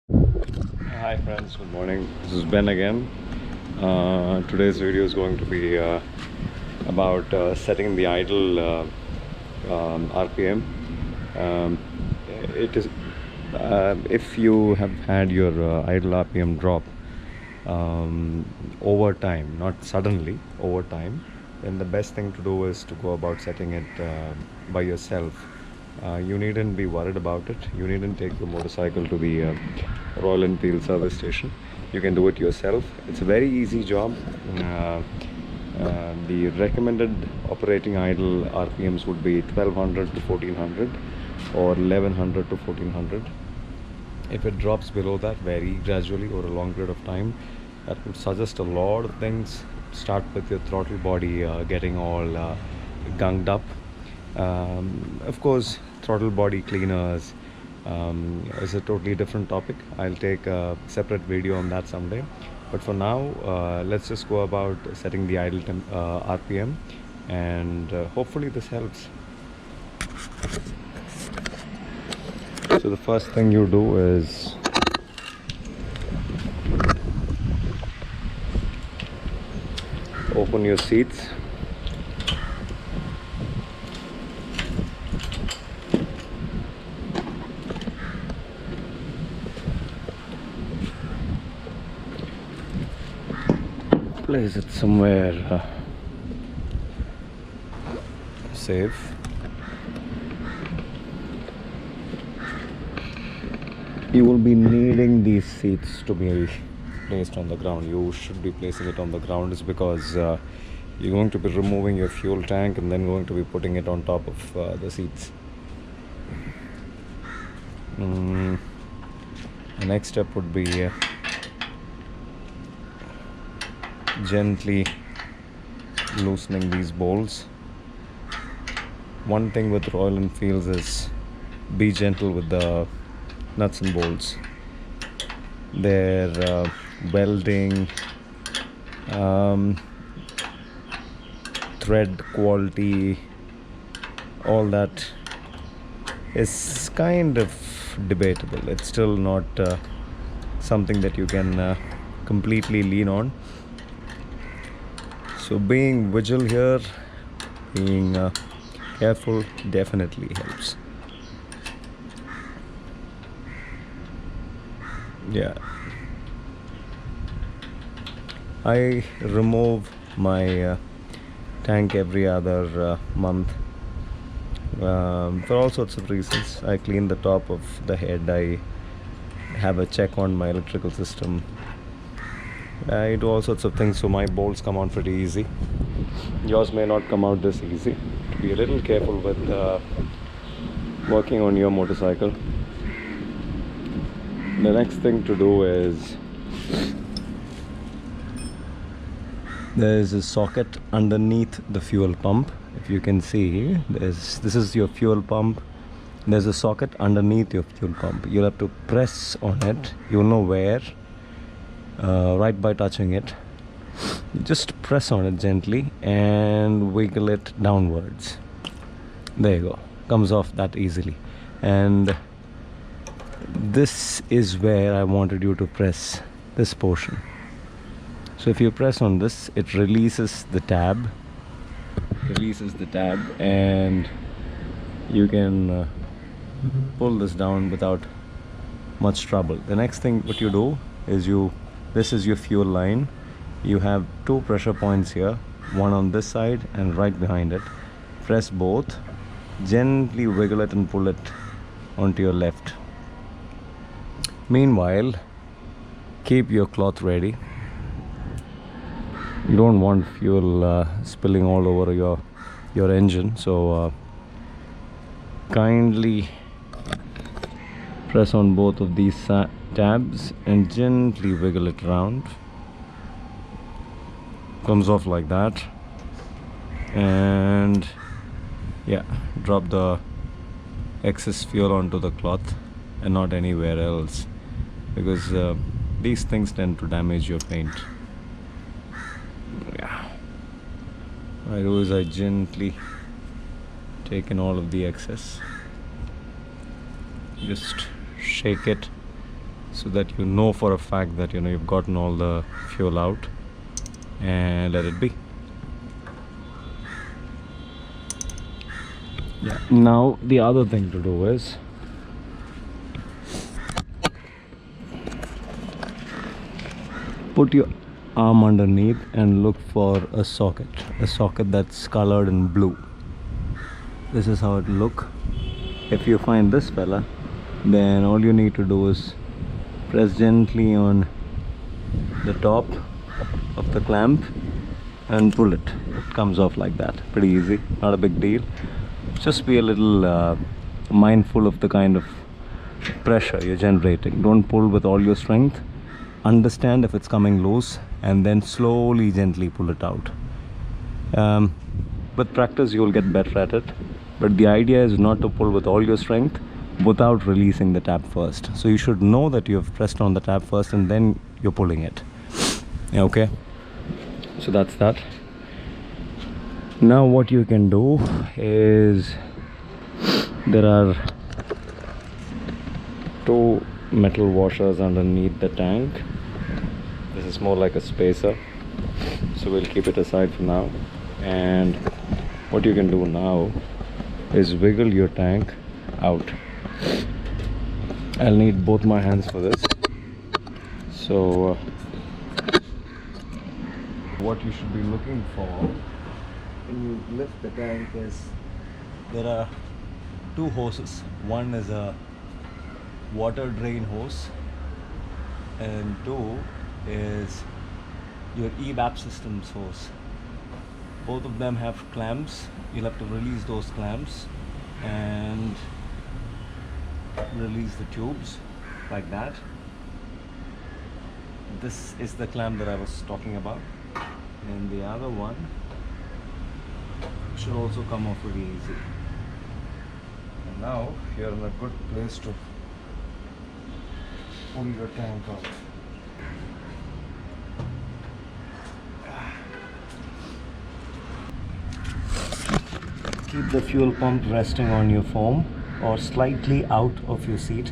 Hi friends, good morning. This is Ben again. Today's video is going to be about setting the idle RPM. Um, it is if you have had your idle RPM drop over time, not suddenly, over time, then the best thing to do is to go about setting it by yourself. You needn't be worried about it. You needn't take your motorcycle to the Royal Enfield service station. You can do it yourself. It's a very easy job. The recommended operating idle RPMs would be 1200 to 1400 or 1100 to 1400. If it drops below that very gradually over a long period of time, that would suggest a lot of things. Start with your throttle body getting all gunged up. Of course, throttle body cleaners is a totally different topic. I'll take a separate video on that someday. But for now, let's just go about setting the idle RPM, and hopefully this helps. So the first thing you do is open your seats. Place it somewhere safe. You will be needing these seats to be placed on the ground. You should be placing it on the ground is because you're going to be removing your fuel tank and then going to be putting it on top of the seats. The next step would be gently loosening these bolts. One thing with Royal Enfields is be gentle with the nuts and bolts. Their welding, thread quality, all that is kind of debatable. It's still not something that you can completely lean on. So being vigilant here, being careful definitely helps. Yeah, I remove my tank every other month for all sorts of reasons. I clean the top of the head, I have a check on my electrical system, I do all sorts of things, so my bolts come out pretty easy. Yours may not come out this easy. Be a little careful with working on your motorcycle. The next thing to do is there is a socket underneath the fuel pump. If you can see, this is your fuel pump. There's a socket underneath your fuel pump. You'll have to press on it. You'll know where, right by touching it. You just press on it gently and wiggle it downwards. There you go. Comes off that easily. And this is where I wanted you to press, this portion. So if you press on this, it releases the tab, and you can pull this down without much trouble. The next thing what you do is this is your fuel line. You have two pressure points here, one on this side and right behind it. Press both, gently wiggle it and pull it onto your left. Meanwhile, keep your cloth ready. You don't want fuel spilling all over your engine, so kindly press on both of these tabs and gently wiggle it around. Comes off like that, and yeah, drop the excess fuel onto the cloth and not anywhere else, because these things tend to damage your paint. Yeah, what I do is I gently take in all of the excess, just shake it so that you know for a fact that you've gotten all the fuel out, and let it be. Yeah. Now the other thing to do is put your arm underneath and look for a socket that's colored in blue. This is how it look. If you find this fella, then all you need to do is press gently on the top of the clamp and pull it. It comes off like that. Pretty easy, not a big deal. Just be a little mindful of the kind of pressure you're generating. Don't pull with all your strength. Understand if it's coming loose and then slowly, gently pull it out. With practice you'll get better at it, but the idea is not to pull with all your strength without releasing the tab first. So you should know that you have pressed on the tab first and then you're pulling it. Okay, so that's that. Now what you can do is, there are two metal washers underneath the tank. This is more like a spacer, so we'll keep it aside for now. And what you can do now is wiggle your tank out. I'll need both my hands for this. So what you should be looking for when you lift the tank is, there are two hoses. One is a water drain hose and two is your evap systems hose. Both of them have clamps. You'll have to release those clamps and release the tubes like that. This is the clamp that I was talking about, and the other one should also come off really easy. And now you're in a good place to pull your tank out. Keep the fuel pump resting on your foam or slightly out of your seat.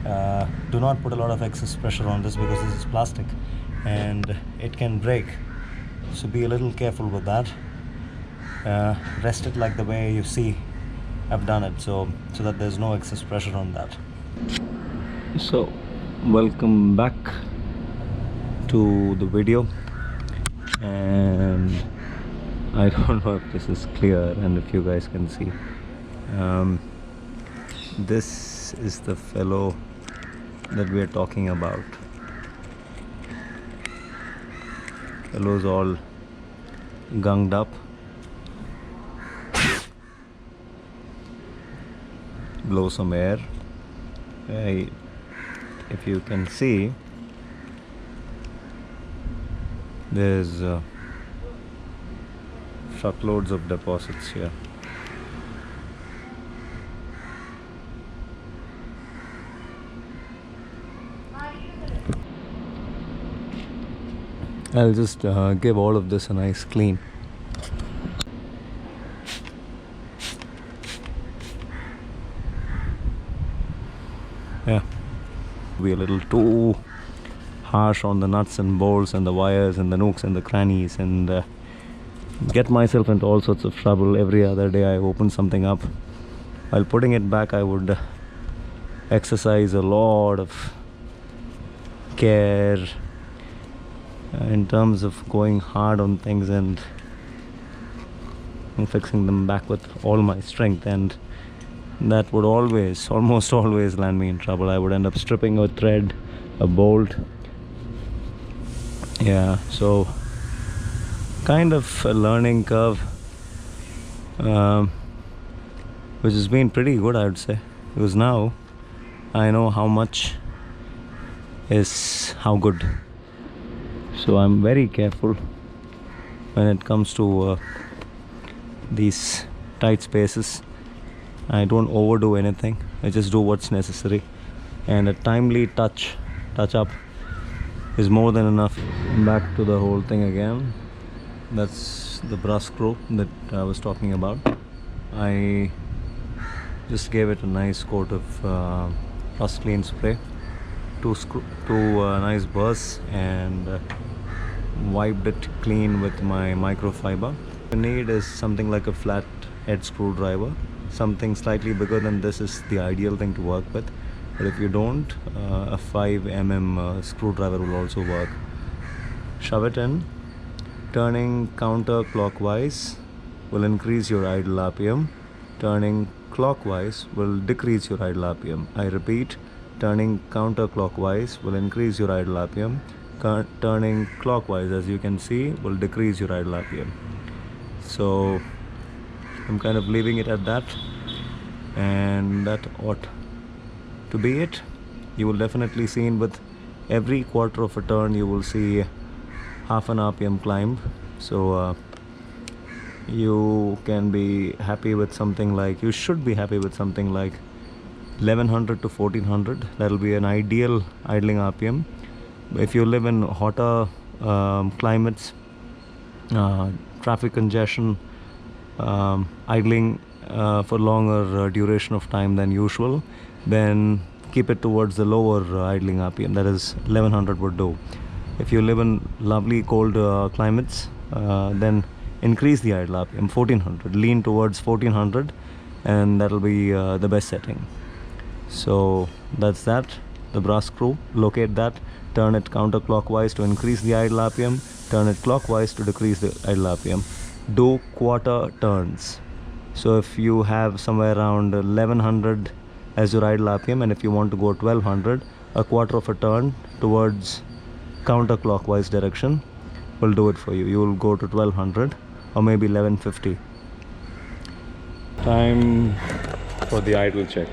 Do not put a lot of excess pressure on this because this is plastic and it can break, so be a little careful with that. Rest it like the way you see I've done it, so that there's no excess pressure on that. So welcome back to the video, and I don't know if this is clear and if you guys can see. This is the fellow that we are talking about. Fellow's all gunged up. Blow some air. If you can see, there's truckloads of deposits here. I'll just give all of this a nice clean. Yeah, be a little too harsh on the nuts and bolts and the wires and the nooks and the crannies, and get myself into all sorts of trouble. Every other day I open something up. While putting it back, I would exercise a lot of care in terms of going hard on things and fixing them back with all my strength, and that would almost always land me in trouble. I would end up stripping a thread, a bolt. Yeah, so kind of a learning curve, which has been pretty good, I would say, because now I know how much is how good. So I'm very careful when it comes to these tight spaces. I don't overdo anything. I just do what's necessary, and a timely touch up is more than enough. Back to the whole thing again. That's the brass screw that I was talking about. I just gave it a nice coat of rust clean spray two nice bursts and wiped it clean with my microfiber. What you need is something like a flat head screwdriver. Something slightly bigger than this is the ideal thing to work with, but if you don't, a 5 mm screwdriver will also work. Shove it in. Turning counterclockwise will increase your idle RPM. Turning clockwise will decrease your idle RPM. I repeat, turning counterclockwise will increase your idle RPM. Turning clockwise, as you can see, will decrease your idle RPM. So I'm kind of leaving it at that, and that ought to be it. You will definitely see with every quarter of a turn you will see half an RPM climb. So you can be happy with something like, you should be happy with something like 1100 to 1400. That'll be an ideal idling RPM. If you live in hotter climates, traffic congestion, idling for longer duration of time than usual, then keep it towards the lower idling RPM. That is 1100 would do. If you live in lovely cold climates, then increase the idle RPM 1400. Lean towards 1400, and that'll be the best setting. So that's that. The brass screw. Locate that. Turn it counterclockwise to increase the idle RPM. Turn it clockwise to decrease the idle RPM. Do quarter turns. So if you have somewhere around 1100 as your idle RPM, and if you want to go 1200, a quarter of a turn towards counterclockwise direction will do it for you. You will go to 1200 or maybe 1150. Time for the idle check.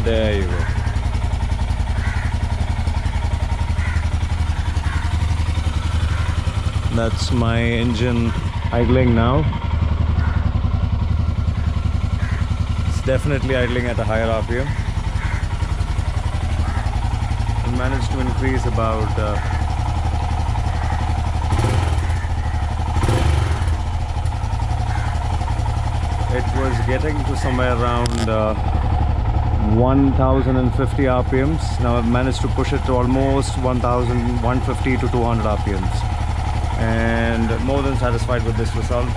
There you go. That's my engine idling now. It's definitely idling at a higher RPM. I managed to increase about it was getting to somewhere around 1050 RPMs. Now I've managed to push it to almost 1150 to 200 RPMs, and more than satisfied with this result.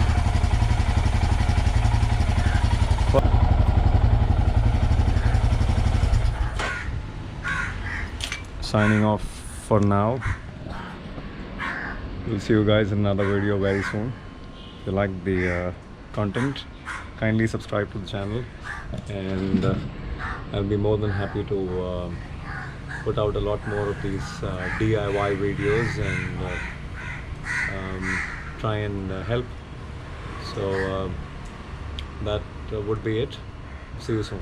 Signing off for now. We'll see you guys in another video very soon. If you like the content, kindly subscribe to the channel, and I'll be more than happy to put out a lot more of these DIY videos and try and help. So that would be it. See you soon.